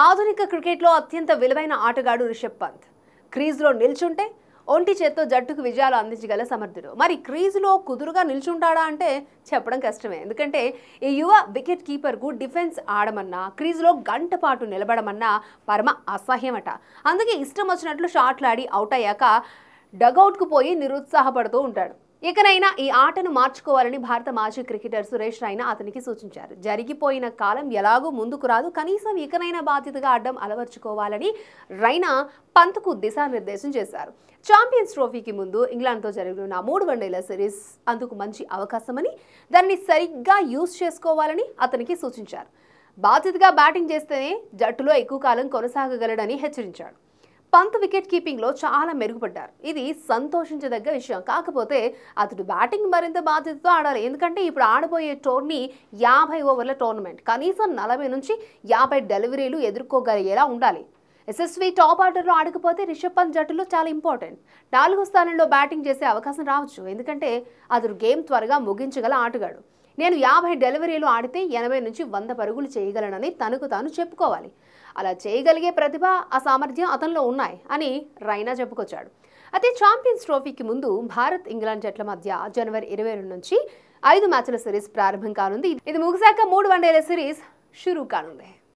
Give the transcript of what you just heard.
ఆధునిక క్రికెట్లో అత్యంత విలువైన ఆటగాడు రిషబ్ పంత్. క్రీజ్లో నిల్చుంటే ఒంటి చేత్తో జట్టుకు విజయాలు అందించగల సమర్థుడు. మరి క్రీజులో కుదురుగా నిల్చుంటాడా అంటే చెప్పడం కష్టమే. ఎందుకంటే ఈ యువ వికెట్ కీపర్కు డిఫెన్స్ ఆడమన్నా, క్రీజులో గంట పాటు నిలబడమన్నా పరమ అసహ్యమట. అందుకే ఇష్టం వచ్చినట్లు షాట్లాడి అవుట్ అయ్యాక డగౌట్కు పోయి నిరుత్సాహపడుతూ ఉంటాడు. ఇకనైనా ఈ ఆటను మార్చుకోవాలని భారత మాజీ క్రికెటర్ సురేష్ రైనా అతనికి సూచించారు. జరిగిపోయిన కాలం ఎలాగూ ముందుకు రాదు, కనీసం ఇకనైనా బాధ్యతగా అడ్డం అలవర్చుకోవాలని రైనా పంత్కు దిశానిర్దేశం చేశారు. ఛాంపియన్స్ ట్రోఫీకి ముందు ఇంగ్లాండ్తో జరగనున్న 3 వన్డేల సిరీస్ అందుకు మంచి అవకాశమని, దాన్ని సరిగ్గా యూజ్ చేసుకోవాలని అతనికి సూచించారు. బాధ్యతగా బ్యాటింగ్ చేస్తేనే జట్టులో ఎక్కువ కాలం కొనసాగగలడని హెచ్చరించాడు. పంత్ వికెట్ కీపింగ్లో చాలా మెరుగుపడ్డారు. ఇది సంతోషించదగ్గ విషయం. కాకపోతే అతడు బ్యాటింగ్ మరింత బాధ్యతతో ఆడాలి. ఎందుకంటే ఇప్పుడు ఆడబోయే టోర్నీ 50 ఓవర్ల టోర్నమెంట్. కనీసం 40 నుంచి 50 డెలివరీలు ఎదుర్కోగలిగేలా ఉండాలి. ఎస్ఎస్వి టాప్ ఆర్డర్లో ఆడకపోతే రిషబ్ పంత్ జట్టులో చాలా ఇంపార్టెంట్. 4వ స్థానంలో బ్యాటింగ్ చేసే అవకాశం రావచ్చు. ఎందుకంటే అతడు గేమ్ త్వరగా ముగించగల ఆటగాడు. నేను 50 డెలివరీలు ఆడితే 80 నుంచి 100 పరుగులు చేయగలనని తనకు తాను చెప్పుకోవాలి. అలా చేయగలిగే ప్రతిభ, ఆ సామర్థ్యం అతనిలో ఉన్నాయి అని రైనా చెప్పుకొచ్చాడు. అయితే ఛాంపియన్స్ ట్రోఫీకి ముందు భారత్, ఇంగ్లాండ్ జట్ల మధ్య జనవరి 22 నుంచి 5 మ్యాచ్ల సిరీస్ ప్రారంభం కానుంది. ఇది ముగిశాక 3 వన్డేల సిరీస్ షురూ కానుంది.